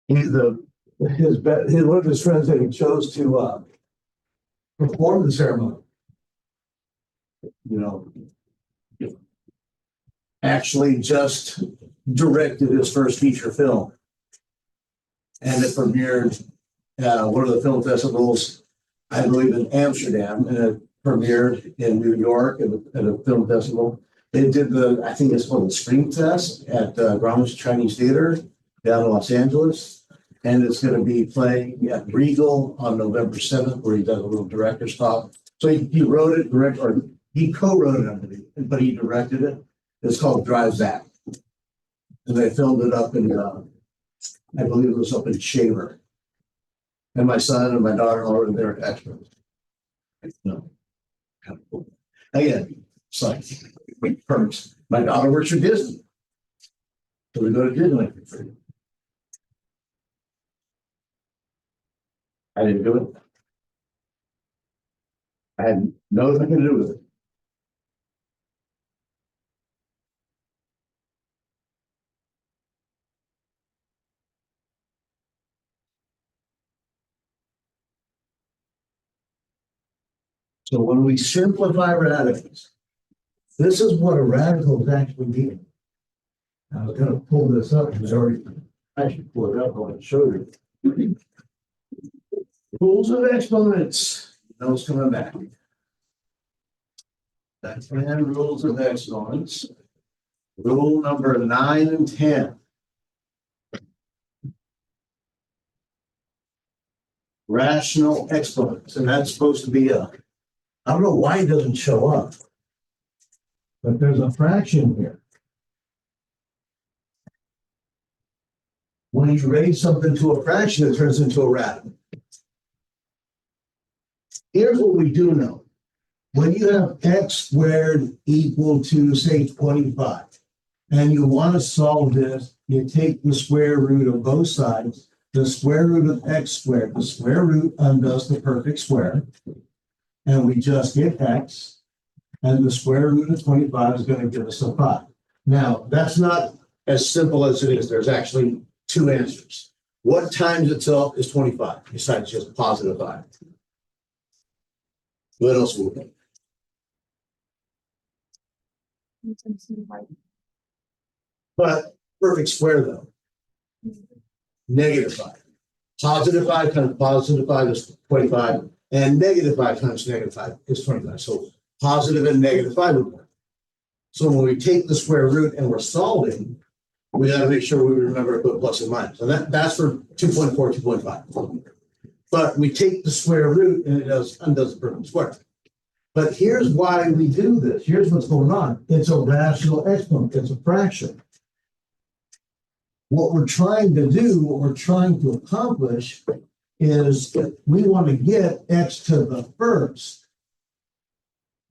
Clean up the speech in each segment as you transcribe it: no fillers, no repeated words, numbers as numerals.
He's one of his friends that he chose to perform the ceremony. You know, actually just directed his first feature film, and it premiered one of the film festivals, I believe, in Amsterdam, and it premiered in New York at a film festival. They did I think it's called the Screen Fest at Grauman's Chinese Theater down in Los Angeles. And it's going to be playing at Regal on November 7th, where he does a little director's talk. So he wrote it, he co-wrote it, I believe, but he directed it. It's called Drive Back. And they filmed it up in, I believe it was up in Shaver. And my son and my daughter-in-law were there extras. No, kind of cool. Again, it's like perks. My daughter works for Disney. So we go to Disneyland for free. I didn't do it. I had nothing to do with it. So when we simplify radicals, this is what a radical is actually meaning. I was going to pull this up because I should pull it up. I want to show you. Rules of exponents. Those coming back. That's 10 rules of exponents. Rule number 9 and 10. Rational exponents. And that's supposed to be I don't know why it doesn't show up. But there's a fraction here. When you raise something to a fraction, it turns into a radical. Here's what we do know. When you have x squared equal to, say, 25, and you want to solve this, you take the square root of both sides, the square root of x squared, the square root undoes the perfect square, and we just get x, and the square root of 25 is going to give us a 5. Now, that's not as simple as it is. There's actually two answers. What times itself is 25, besides just positive 5? What else will we? But perfect square, though. Negative 5. Positive 5 times positive 5 is 25, and negative 5 times negative 5 is 25. So positive and negative 5 would work. So when we take the square root and we're solving, we got to make sure we remember to put plus and minus. And that's for 2.4, 2.5. But we take the square root and it undoes the perfect square. But here's why we do this. Here's what's going on. It's a rational exponent. It's a fraction. What we're trying to do, what we're trying to accomplish is we want to get x to the first.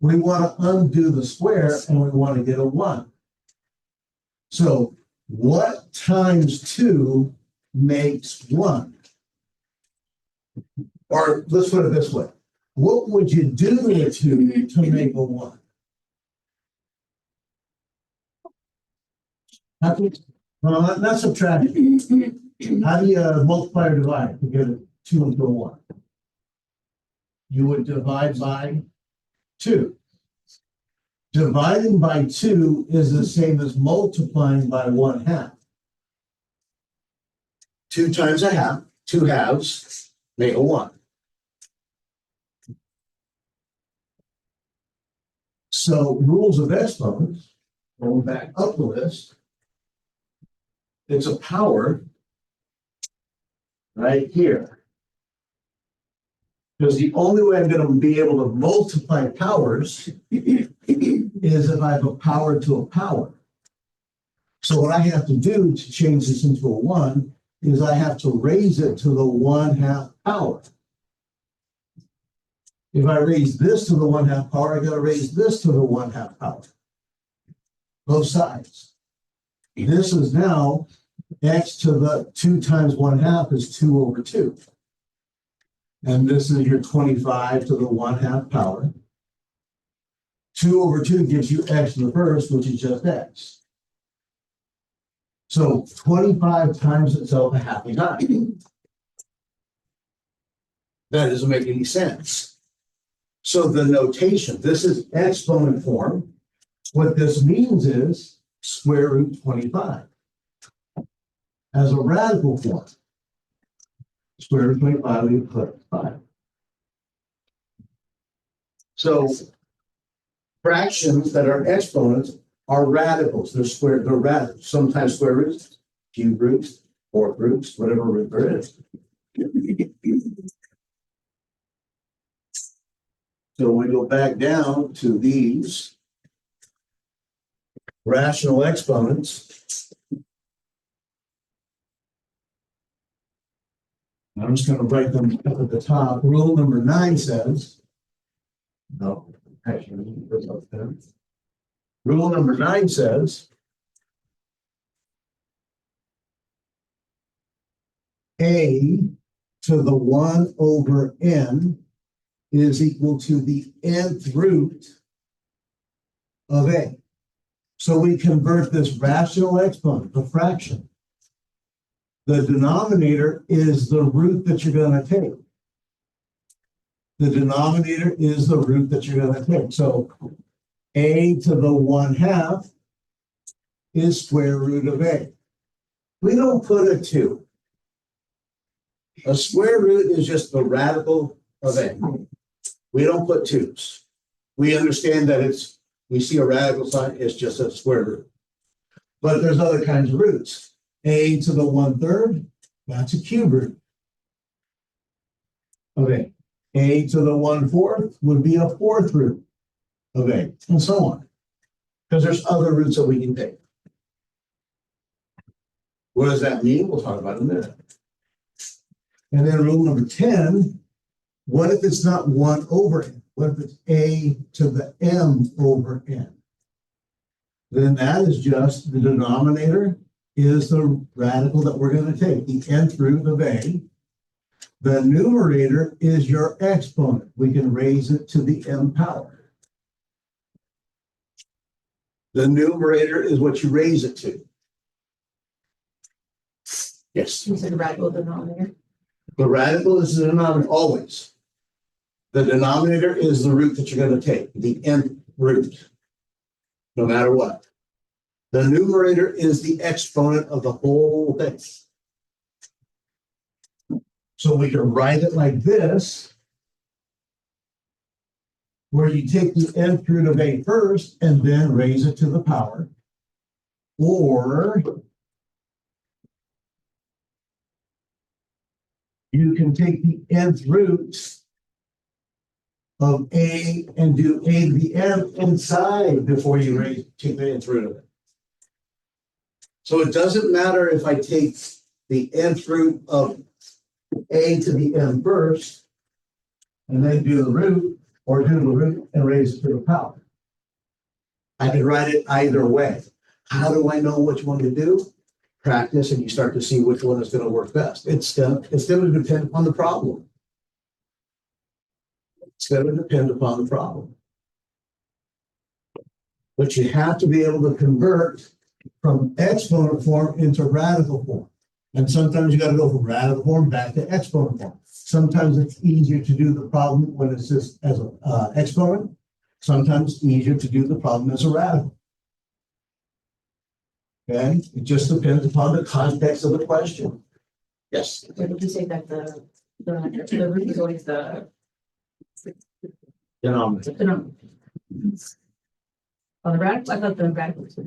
We want to undo the square and we want to get a 1. So what times 2 makes 1? Or let's put it this way. What would you do to 2 to make a 1? Not subtraction. How do you multiply or divide to get a 2 into a 1? You would divide by 2. Dividing by 2 is the same as multiplying by 1/2. 2 times a half, 2 halves make a 1. So rules of exponents, going back up the list, it's a power right here. Because the only way I'm going to be able to multiply powers is if I have a power to a power. So what I have to do to change this into a 1 is I have to raise it to the 1/2 power. If I raise this to the 1/2 power, I got to raise this to the 1/2 power. Both sides. This is now x to the 2 times 1/2 is 2 over 2. And this is your 25 to the 1/2 power. 2 over 2 gives you x to the first, which is just x. So 25 times itself a happy time. That doesn't make any sense. So the notation, this is exponent form. What this means is square root 25 as a radical form. Square root 25, we put 5. So fractions that are exponents are radicals. They're radicals. Sometimes square roots, cube roots, fourth roots, whatever root there is. So we go back down to these rational exponents. I'm just going to write them up at the top. Rule number 9 says, no, actually, rule number 9 says, a to the 1 over n is equal to the nth root of a. So we convert this rational exponent, the fraction. The denominator is the root that you're going to take. The denominator is the root that you're going to take. So a to the 1/2 is square root of a. We don't put a 2. A square root is just the radical of a. We don't put 2s. We understand that we see a radical sign, it's just a square root. But there's other kinds of roots. A to the 1/3, that's a cube root of a. A to the 1/4 would be a fourth root of a, and so on. Because there's other roots that we can take. What does that mean? We'll talk about it in a minute. And then rule number 10, what if it's not 1 over n? What if it's a to the m over n? Then that is just the denominator is the radical that we're going to take, the nth root of a. The numerator is your exponent. We can raise it to the m power. The numerator is what you raise it to. Yes. You said radical denominator. The radical is the denominator always. The denominator is the root that you're going to take, the nth root, no matter what. The numerator is the exponent of the whole thing. So we can write it like this, where you take the nth root of a first and then raise it to the power. Or you can take the nth root of a and do a to the m inside before you take the nth root of it. So it doesn't matter if I take the nth root of a to the m first and then do the root, or do the root and raise it to the power. I can write it either way. How do I know which one to do? Practice, and you start to see which one is going to work best. It's going to depend upon the problem. It's going to depend upon the problem. But you have to be able to convert from exponent form into radical form. And sometimes you got to go from radical form back to exponent form. Sometimes it's easier to do the problem when it's just as an exponent. Sometimes it's easier to do the problem as a radical. Okay? It just depends upon the context of the question. Yes? So did you say that the root is always the Denominator. denominator? On the radical, I thought the radical was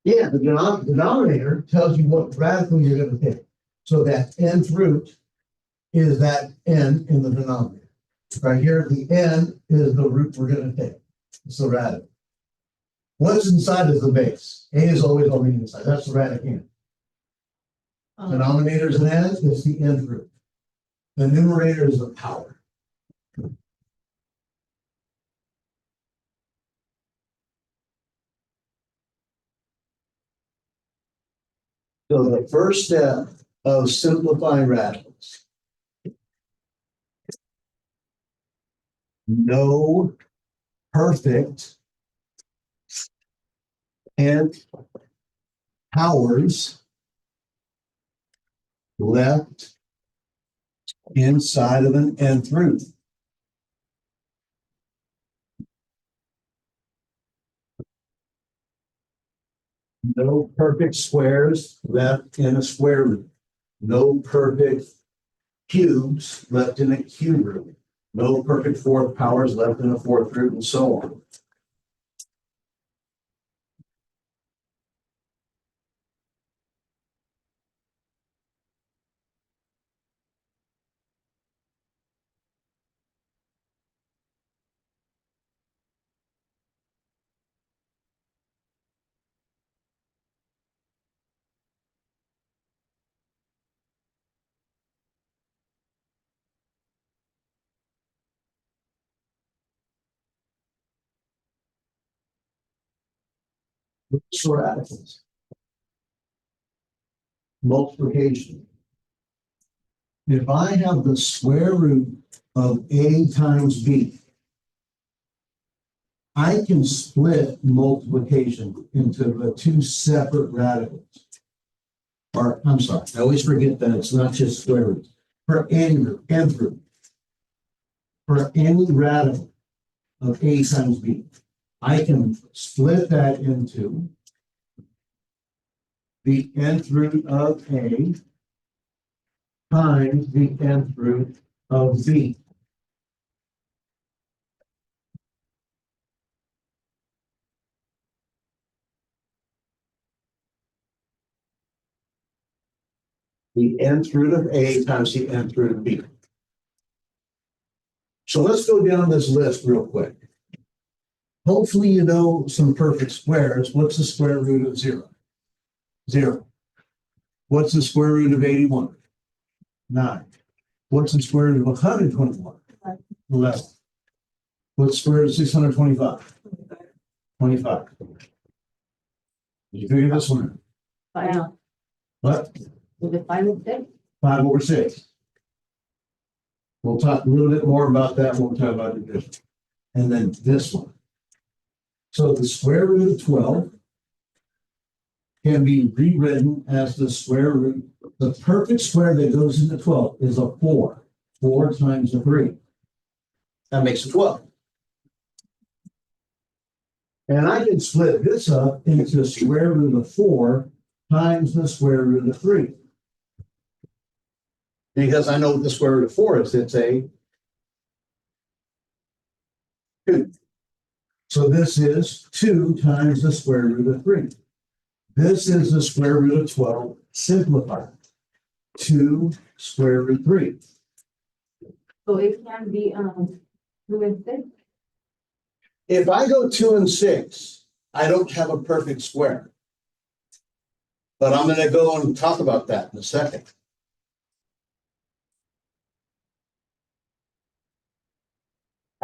Yeah, the denominator tells you what radical you're going to take. So that nth root is that n in the denominator. Right here, the n is the root we're going to take. It's the radical. What's inside is the base. A is always on the inside. That's the radical n. Denominator is an n, it's the nth root. The numerator is the power. So the first step of simplifying radicals. No perfect nth powers left inside of an nth root. No perfect squares left in a square root. No perfect cubes left in a cube root. No perfect fourth powers left in a fourth root, and so on. Which radicals? Multiplication. If I have the square root of A times B, I can split multiplication into the two separate radicals. Or, I'm sorry, I always forget that it's not just square roots. For any nth root, for any radical of A times B, I can split that into the nth root of A times the nth root of B. The nth root of A times the nth root of B. So let's go down this list real quick. Hopefully you know some perfect squares. What's the square root of 0? 0. What's the square root of 81? 9. What's the square root of 121? 11. What's the square root of 625? 25. Did you figure this one out? Yeah. What? With the 5 and 6? 5 over 6. We'll talk a little bit more about that when we talk about division. And then this one. So the square root of 12 can be rewritten as the square root. The perfect square that goes into 12 is a 4. 4 times a 3. That makes a 12. And I can split this up into the square root of 4 times the square root of 3. Because I know what the square root of 4 is. It's a 2. So this is 2 times the square root of 3. This is the square root of 12 simplified. 2 square root 3. So it can be 2 and 6? If I go 2 and 6, I don't have a perfect square. But I'm going to go and talk about that in a second.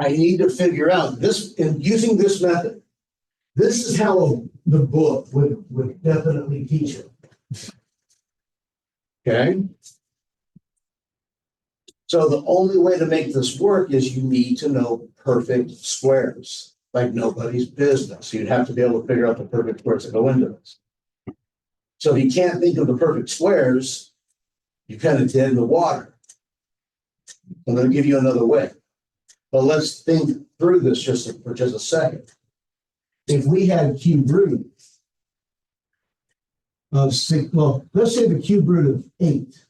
I need to figure out this, in using this method, this is how the book would definitely teach it. Okay? So the only way to make this work is you need to know perfect squares, like nobody's business. You'd have to be able to figure out the perfect squares that go into this. So if you can't think of the perfect squares, you kind of dead in the water. I'm going to give you another way. But let's think through this for just a second. If we had cube root of 6, well, let's say the cube root of 8.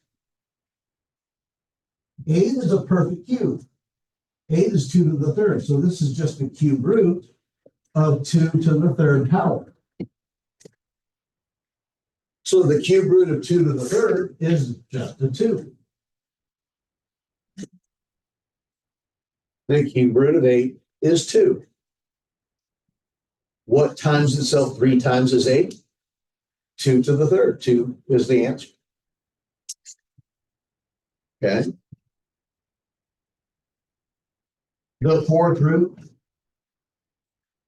8 is a perfect cube. 8 is 2 to the third. So this is just the cube root of 2 to the third power. So the cube root of 2 to the third is just a 2. The cube root of 8 is 2. What times itself 3 times is 8? 2 to the third. 2 is the answer. Okay. The fourth root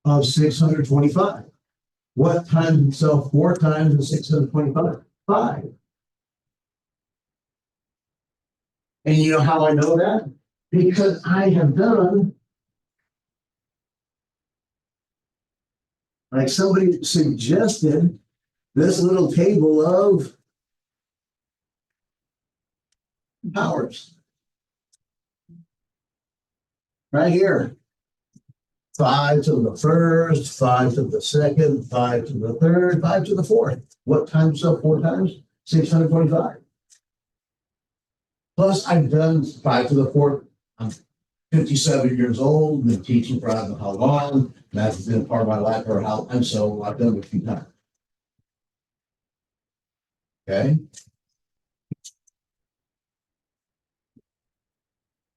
of 625. What times itself 4 times is 625? 5. And you know how I know that? Because I have done, like somebody suggested, this little table of powers. Right here. 5 to the first, 5 to the second, 5 to the third, 5 to the fourth. What times up 4 times? 625. Plus, I've done 5 to the fourth. I'm 57 years old, been teaching for I don't know how long. Math has been part of my life or how, and so I've done it a few times. Okay.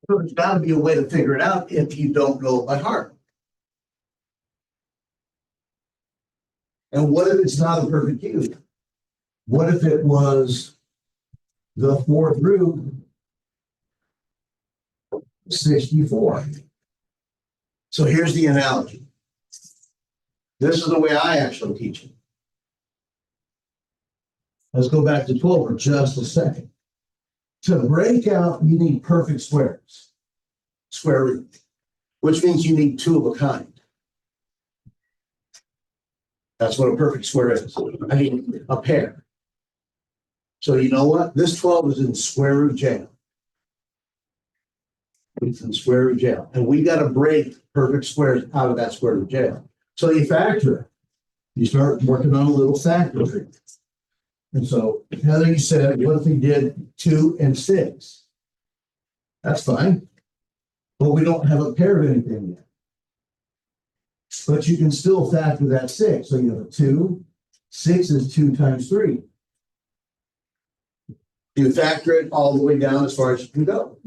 So there's got to be a way to figure it out if you don't know it by heart. And what if it's not a perfect cube? What if it was the fourth root 64? So here's the analogy. This is the way I actually teach it. Let's go back to 12 for just a second. To break out, you need perfect squares. Square root, which means you need 2 of a kind. That's what a perfect square is. I mean, a pair. So you know what? This 12 is in square root jail. It's in square root jail. And we got to break perfect squares out of that square root jail. So you factor it. You start working on a little factor tree. And so Heather, you said, what if we did 2 and 6? That's fine. But we don't have a pair of anything yet. But you can still factor that 6. So you have a 2. 6 is 2 times 3. You factor it all the way down as far as you can go.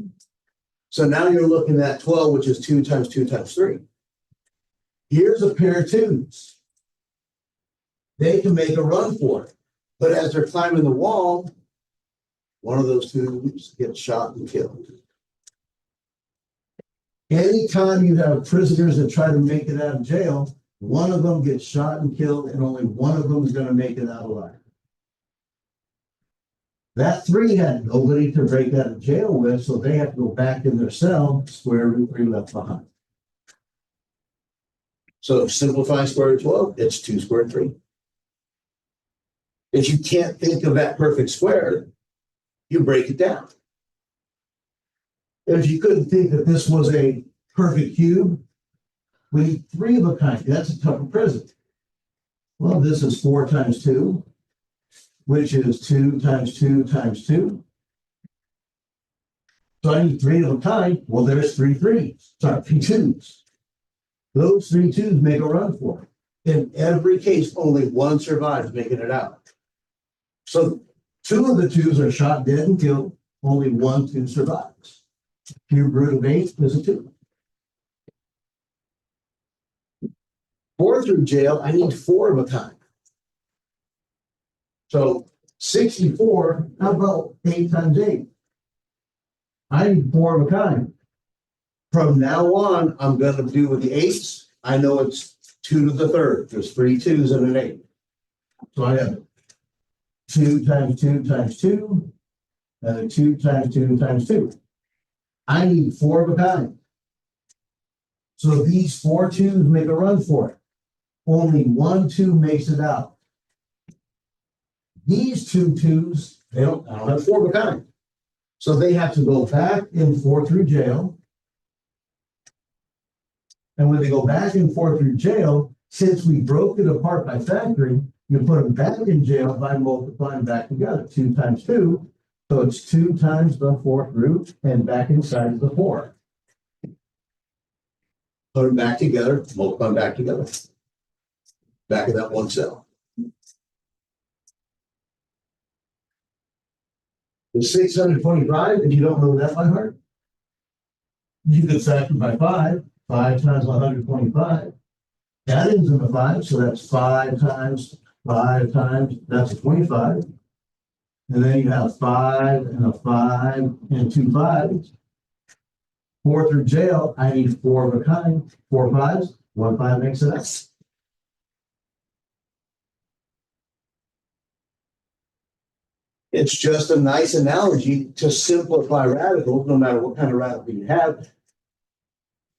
So now you're looking at 12, which is 2 times 2 times 3. Here's a pair of 2s. They can make a run for it. But as they're climbing the wall, one of those 2s gets shot and killed. Anytime you have prisoners that try to make it out of jail, one of them gets shot and killed, and only one of them is going to make it out alive. That 3 had nobody to break out of jail with, so they have to go back in their cell, square root 3 left behind. So simplify square root 12, it's 2 squared 3. If you can't think of that perfect square, you break it down. If you couldn't think that this was a perfect cube, we need 3 of a kind. That's a tougher prison. Well, this is 4 times 2, which is 2 times 2 times 2. So I need 3 of a kind. Well, there's 3 3s. Sorry, 3 2s. Those 3 2s make a run for it. In every case, only one survives making it out. So 2 of the 2s are shot dead and killed. Only 1 2 survives. Cube root of 8 is a 2. 4 through jail, I need 4 of a kind. So 64, how about 8 times 8? I need 4 of a kind. From now on, I'm going to do with the 8s. I know it's 2 to the third. There's 3 2s and an 8. So I have 2 times 2 times 2, and 2 times 2 times 2. I need 4 of a kind. So these 4 2s make a run for it. Only 1 2 makes it out. These 2 2s, I don't have 4 of a kind. So they have to go back and forth through jail. And when they go back and forth through jail, since we broke it apart by factoring, you put them back in jail by multiplying back together. 2 times 2. So it's 2 times the 4th root and back inside of the 4. Put them back together, multiply them back together. Back in that one cell. The 625, if you don't know that by heart, you could factor by 5. 5 times 125. That ends in a 5, so that's 5 times 5 times, that's a 25. And then you have 5 and a 5 and 2 5s. 4 through jail, I need 4 of a kind. 4 5s, 1 5 makes it out. It's just a nice analogy to simplify radicals, no matter what kind of radical you have.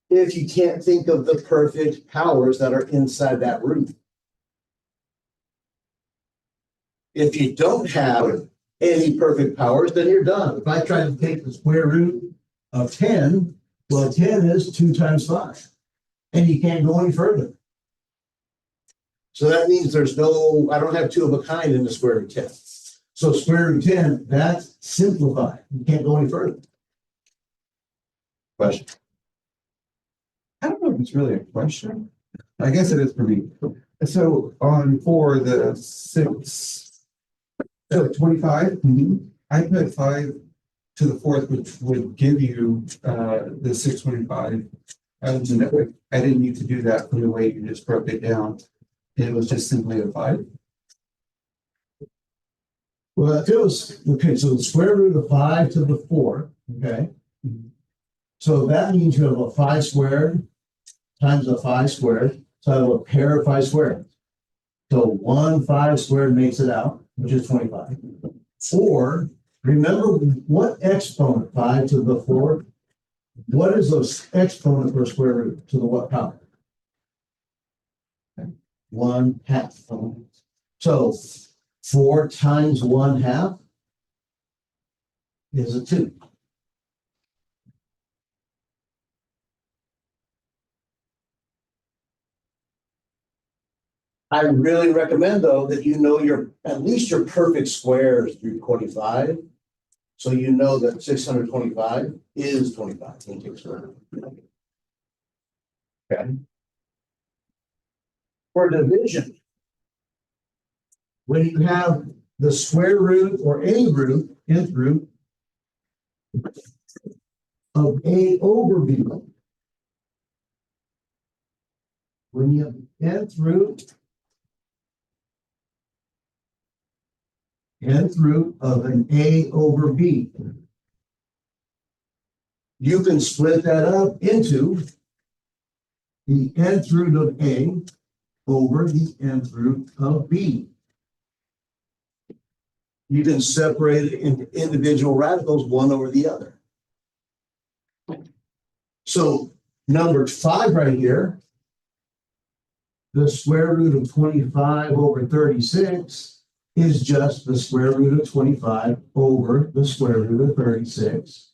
If you can't think of the perfect powers that are inside that root. If you don't have any perfect powers, then you're done. If I try to take the square root of 10, well, 10 is 2 times 5. And you can't go any further. So that means I don't have 2 of a kind in the square root of 10. So square root of 10, that's simplified. You can't go any further. Question? I don't know if it's really a question. I guess it is for me. So on for the 6, so 25, I put 5 to the 4th, which would give you the 625. I didn't need to do that from the way you just broke it down. It was just simply a 5. Well, if it was, okay, so the square root of 5 to the 4, okay? So that means you have a 5 squared times a 5 squared. So I have a pair of 5 squared. So 1 5 squared makes it out, which is 25. Or remember what exponent, 5 to the 4? What is the exponent for square root to the what power? 1/2. So 4 times 1/2 is a 2. I really recommend, though, that you know at least your perfect squares through 25. So you know that 625 is 25. Okay. For division, when you have the square root or any root, nth root of A over B, when you have nth root of an A over B, you can split that up into the nth root of A over the nth root of B. You can separate it into individual radicals, one over the other. So number 5 right here, the square root of 25 over 36 is just the square root of 25 over the square root of 36.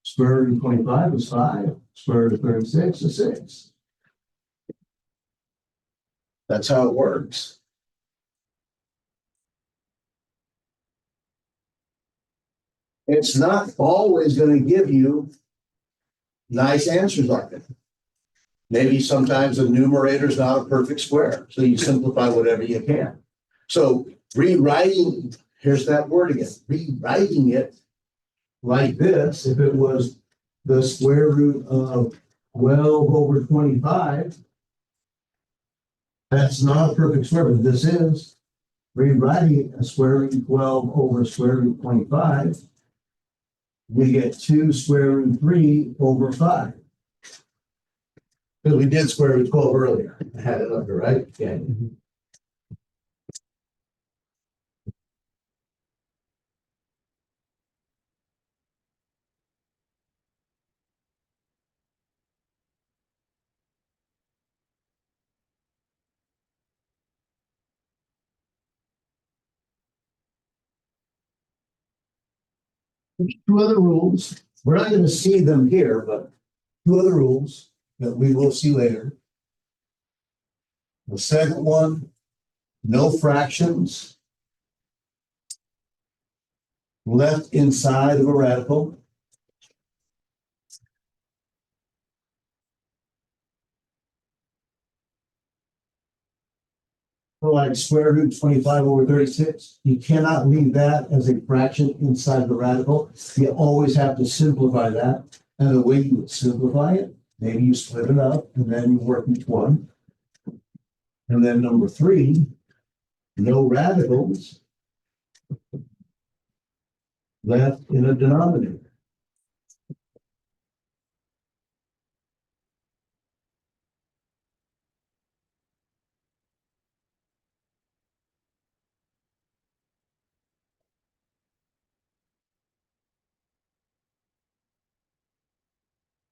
Square root of 25 is 5. Square root of 36 is 6. That's how it works. It's not always going to give you nice answers like that. Maybe sometimes the numerator is not a perfect square, so you simplify whatever you can. So rewriting, here's that word again, rewriting it like this, if it was the square root of 12 over 25, that's not a perfect square, but this is rewriting a square root of 12 over square root of 25. We get 2 square root of 3 over 5. Because we did square root of 12 earlier. I had it under, right? Yeah. There's 2 other rules. We're not going to see them here, but 2 other rules that we will see later. The second one, no fractions left inside of a radical. So like square root 25 over 36, you cannot leave that as a fraction inside the radical. You always have to simplify that. And the way you would simplify it, maybe you split it up and then you work each one. And then number 3, no radicals left in a denominator.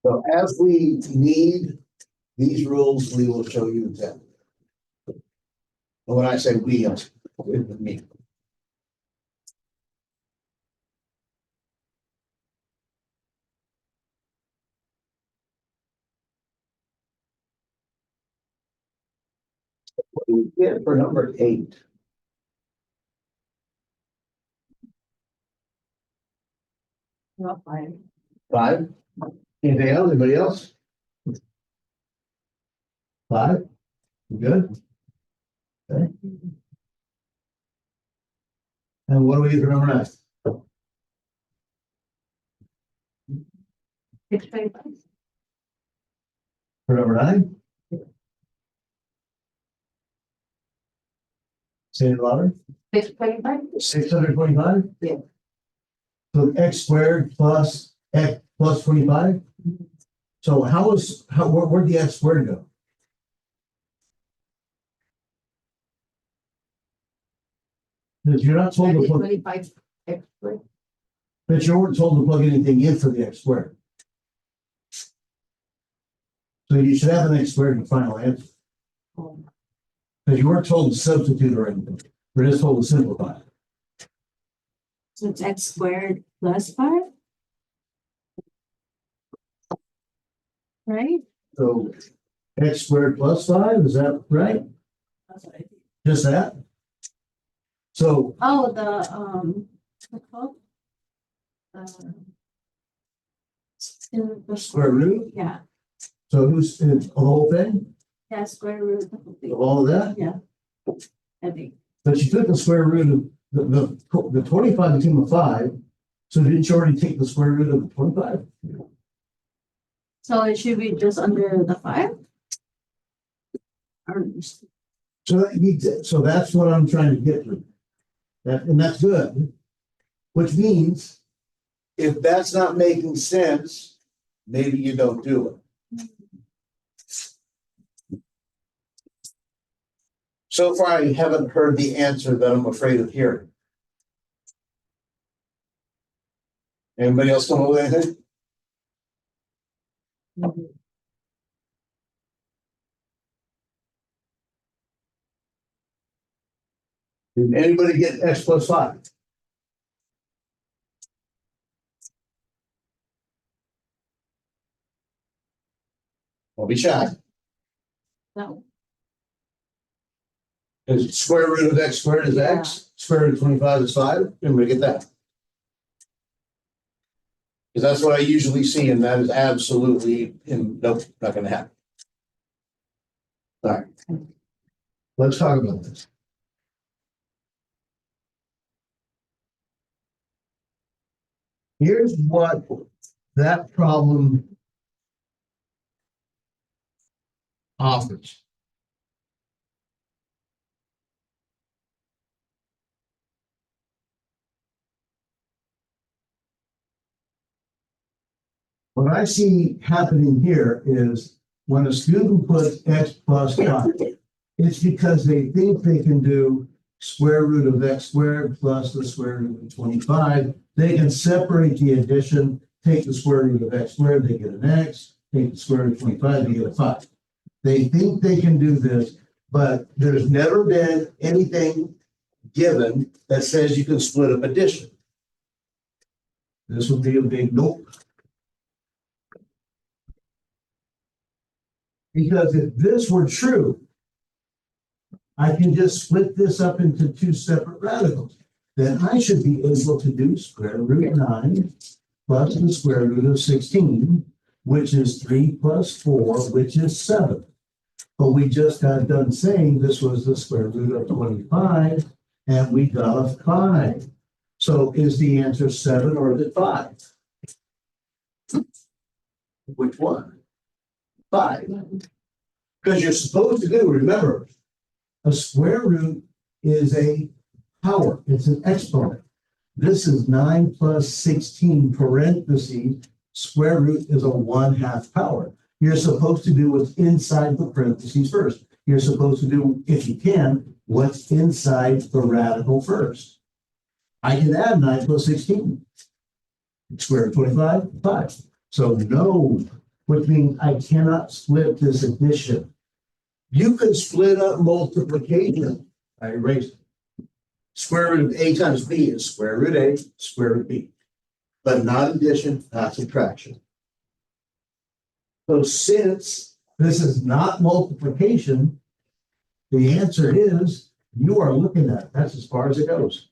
So as we need these rules, we will show you them. And when I say we, of with me. What do we get for number 8? Not fine. 5? Anything else? Anybody else? 5? You good? Okay. And what do we get for number 9? 625. For number 9? Say it louder. 625. 625? Yeah. So x squared plus x plus 25? So where'd the x squared go? Because you're not told to plug, 25 extra. but you weren't told to plug anything in for the x squared. So you should have an x squared in the final answer. Because you weren't told to substitute or anything. We're just told to simplify. So it's x squared plus 5? Right? So x squared plus 5, is that right? That's what I think. Just that? So Oh, what's it called? In the square root? Yeah, So who's the whole thing yeah, square root of the whole of thing. all of that? Yeah. I think. But you took the square root of the 25 became a 5. So didn't you already take the square root of the 25? So it should be just under the 5? Or So that's what I'm trying to get to. And that's good. Which means if that's not making sense, maybe you don't do it. So far, I haven't heard the answer that I'm afraid of hearing. Anybody else come up with anything? Did anybody get x plus 5? Don't be shy. No. Is square root of x squared is x, square root of 25 is 5. Anybody get that? Because that's what I usually see, and that is absolutely, nope, not going to happen. All right. Let's talk about this. Here's what that problem offers. What I see happening here is when a student puts x plus 5, it's because they think they can do square root of x squared plus the square root of 25. They can separate the addition, take the square root of x squared, they get an x, take the square root of 25, they get a 5. They think they can do this, but there's never been anything given that says you can split up addition. This would be a big nope. Because if this were true, I can just split this up into 2 separate radicals. Then I should be able to do square root 9 plus the square root of 16, which is 3 plus 4, which is 7. But we just got done saying this was the square root of 25, and we got a 5. So is the answer 7 or is it 5? Which one? 5. Because you're supposed to do, remember, a square root is a power. It's an exponent. This is 9 plus 16 parentheses. Square root is a 1/2 power. You're supposed to do what's inside the parentheses first. You're supposed to do, if you can, what's inside the radical first. I can add 9 plus 16. Square root 25, 5. So no, which means I cannot split this addition. You can split up multiplication. I erased it. Square root of A times B is square root A, square root B, but not addition, not subtraction. So since this is not multiplication, the answer is you are looking at it. That's as far as it goes.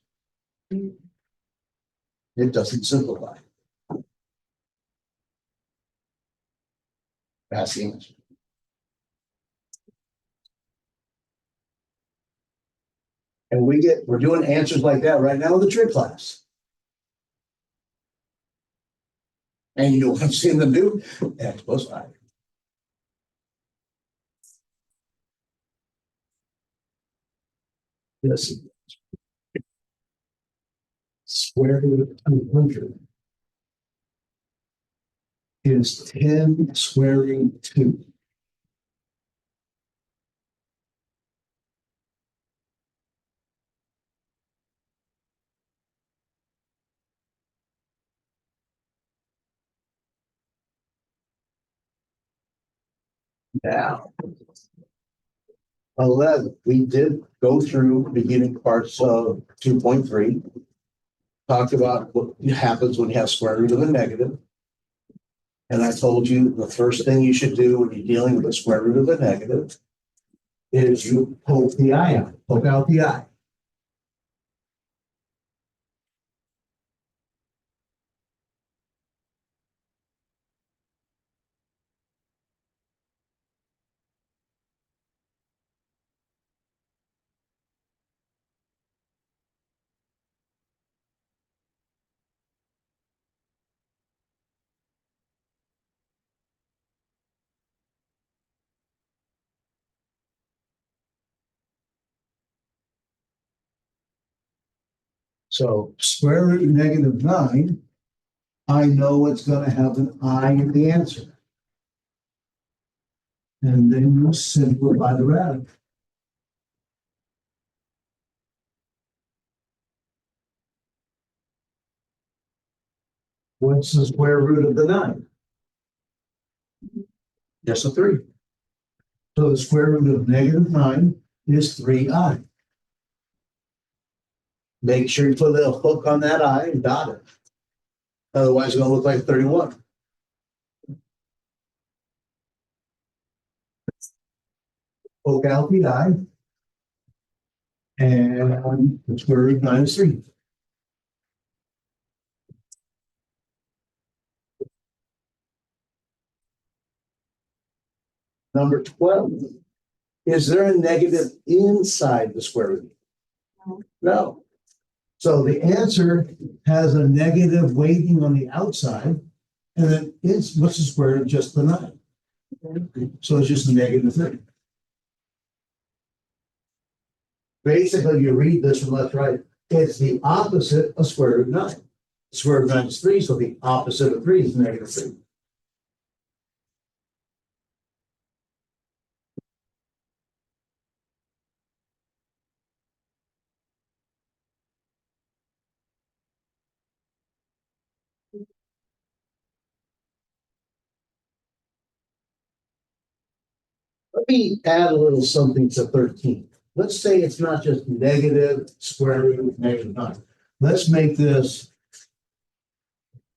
It doesn't simplify. That's the answer. And we're doing answers like that right now in the trig class. And you know what I'm seeing them do? X plus 5. Yes. Square root of 200 is 10 square root 2. Now, 11, we did go through the beginning parts of 2.3, talked about what happens when you have square root of a negative. And I told you the first thing you should do when you're dealing with the square root of a negative is you poke the eye out, poke out the eye. So square root of negative 9, I know it's going to have an I in the answer. And then you simplify the radical. What's the square root of the 9? Just a 3. So the square root of negative 9 is 3i. Make sure you put a little hook on that I and dot it. Otherwise, it's going to look like 31. Poke out the I. And the square root of 9 is 3. Number 12. Is there a negative inside the square root? No. So the answer has a negative weighting on the outside, and then what's the square root of just the 9? So it's just a negative 3. Basically, you read this from left to right. It's the opposite of square root of 9. Square root of 9 is 3, so the opposite of 3 is negative 3. Let me add a little something to 13. Let's say it's not just negative square root of negative 9. Let's make this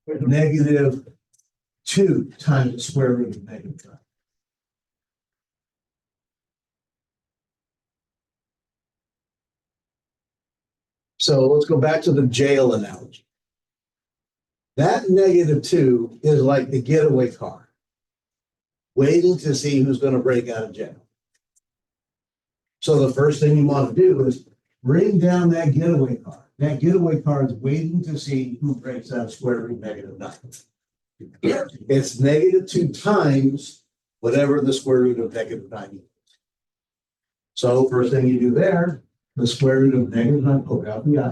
negative 2 times the square root of negative 9. So let's go back to the jail analogy. That negative 2 is like the getaway car, waiting to see who's going to break out of jail. So the first thing you want to do is bring down that getaway car. That getaway car is waiting to see who breaks out of square root of negative 9. It's negative 2 times whatever the square root of negative 9 is. So first thing you do there, the square root of negative 9, poke out the I,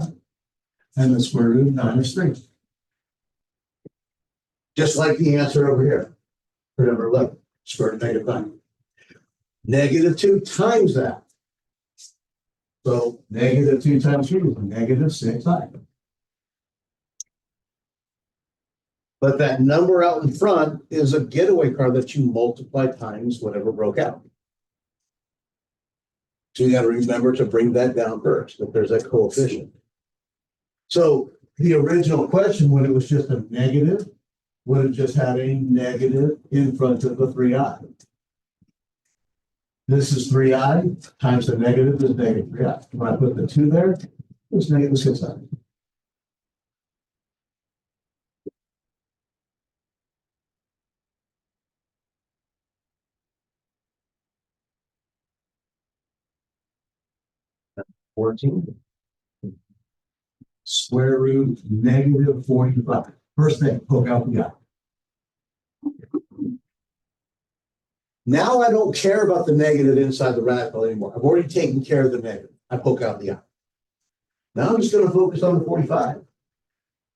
and the square root of 9 is 3. Just like the answer over here for number 11, square root of negative 9. Negative 2 times that. So negative 2 times 3 is negative 6i. But that number out in front is a getaway car that you multiply times whatever broke out. So you got to remember to bring that down first, if there's that coefficient. So the original question, when it was just a negative, would have just had a negative in front of the 3i. This is 3i times the negative is negative 3i. When I put the 2 there, it's negative 6i. $14. Square root negative 45. First thing, poke out the eye. Now I don't care about the negative inside the radical anymore. I've already taken care of the negative. I poke out the eye. Now I'm just going to focus on the 45.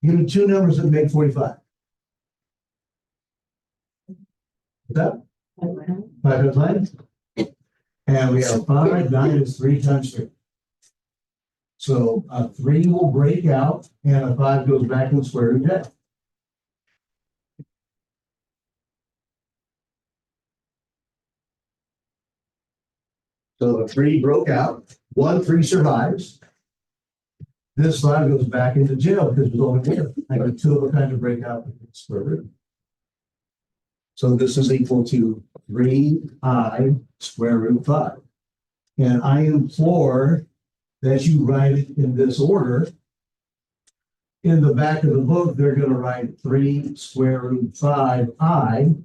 Give me two numbers that make 45. What's that? 5 times 9. And we have 5. 9 is 3 times 3. So a 3 will break out and a 5 goes back in square root down. So the 3 broke out. 3 survives. This 5 goes back into jail because it was only here. I got 2 of a kind to break out with square root. So this is equal to 3i square root 5. And I implore that you write it in this order. In the back of the book, they're going to write 3 square root 5i.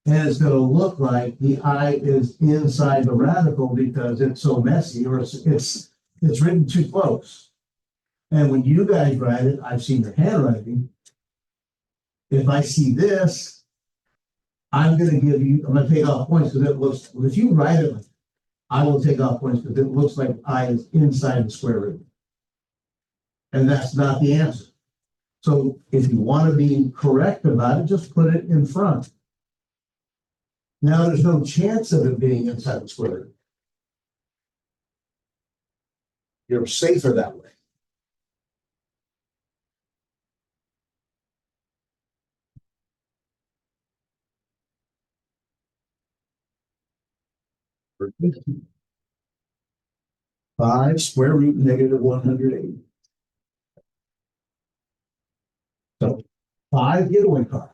And it's going to look like the I is inside the radical because it's so messy, or it's written too close. And when you guys write it, I've seen your handwriting. If I see this, I'm going to take off points because it looks, if you write it, I will take off points because it looks like I is inside the square root. And that's not the answer. So if you want to be correct about it, just put it in front. Now there's no chance of it being inside the square root. You're safer that way. For 15. 5 square root negative 180. So 5 getaway car.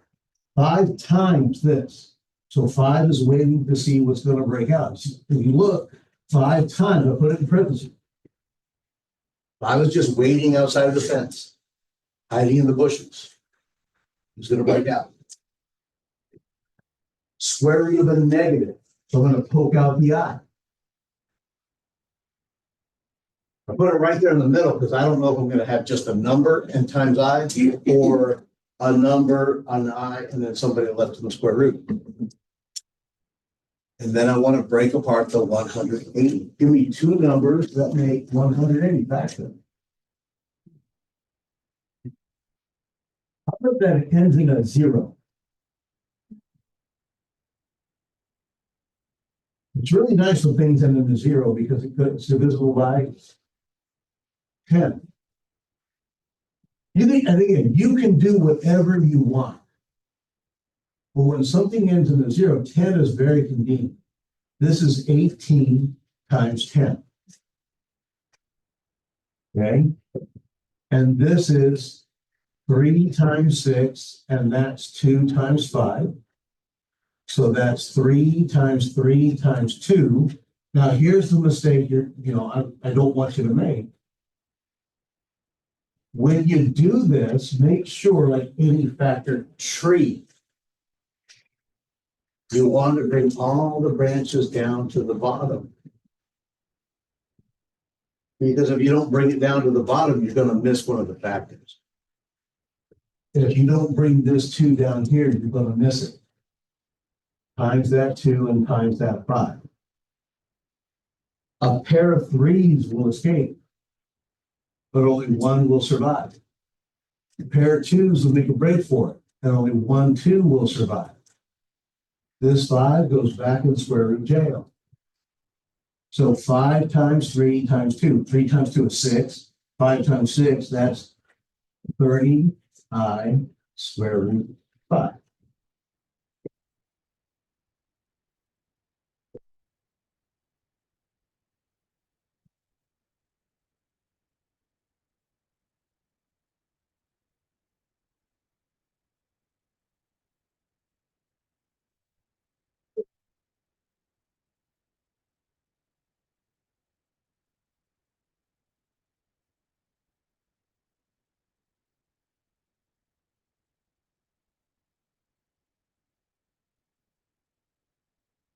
5 times this. So 5 is waiting to see what's going to break out. If you look, 5 times, I'll put it in parentheses. 5 is just waiting outside of the fence, hiding in the bushes. It's going to break out. Square root of a negative. So I'm going to poke out the eye. I put it right there in the middle because I don't know if I'm going to have just a number and times I, or a number, an I, and then somebody left in the square root. And then I want to break apart the 180. Give me 2 numbers that make 180 back then. How about that it ends in a 0? It's really nice when things end in a 0 because it's divisible by 10. And again, you can do whatever you want. But when something ends in a 0, 10 is very convenient. This is 18 times 10. Okay? And this is 3 times 6, and that's 2 times 5. So that's 3 times 3 times 2. Now here's the mistake I don't want you to make. When you do this, make sure, like any factor tree, you want to bring all the branches down to the bottom. Because if you don't bring it down to the bottom, you're going to miss one of the factors. If you don't bring this 2 down here, you're going to miss it. Times that 2 and times that 5. A pair of 3s will escape, but only 1 will survive. A pair of 2s will make a break for it, and only 1 2 will survive. This 5 goes back in square root jail. So 5 times 3 times 2. 3 times 2 is 6. 5 times 6, that's 30i square root 5.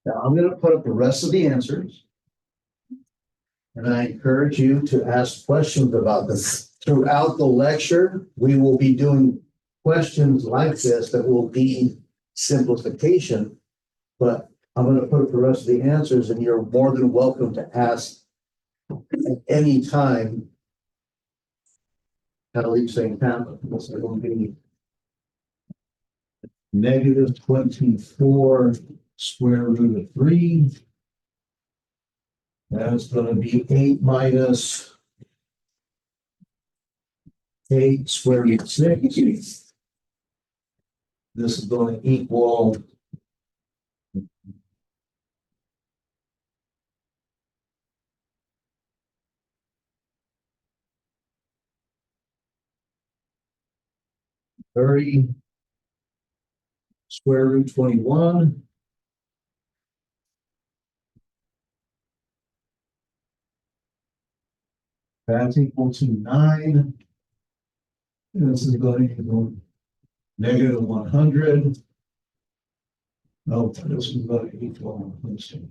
Now, I'm gonna put up the rest of the answers. And I encourage you to ask questions about this. Throughout the lecture, we will be doing questions like this that will be simplification. But I'm gonna put up the rest of the answers and you're more than welcome to ask at any time. How do you say, Pam? What's it gonna be? -24 square root of 3. That's gonna be 8 minus 8 square root of 6. This is gonna equal 30 square root 21. That's equal to 9. And this is going to equal -100. No, this is going to equal, let's see.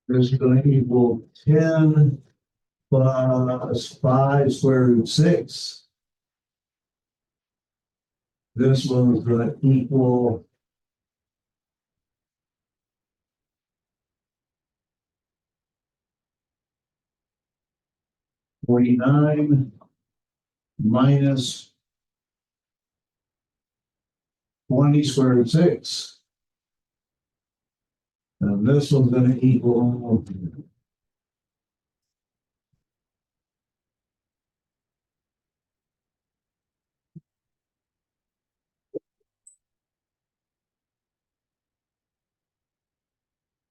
This is going to equal 10 plus 5 square root 6. This one is going to equal 49 minus 20 square root 6. And this one's going to equal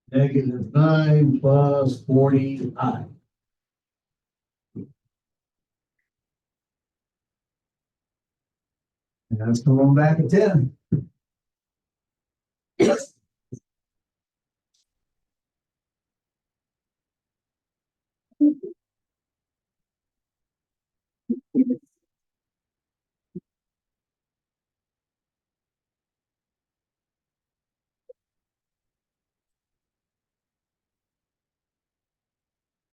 -9 plus 40i. And that's going back at 10.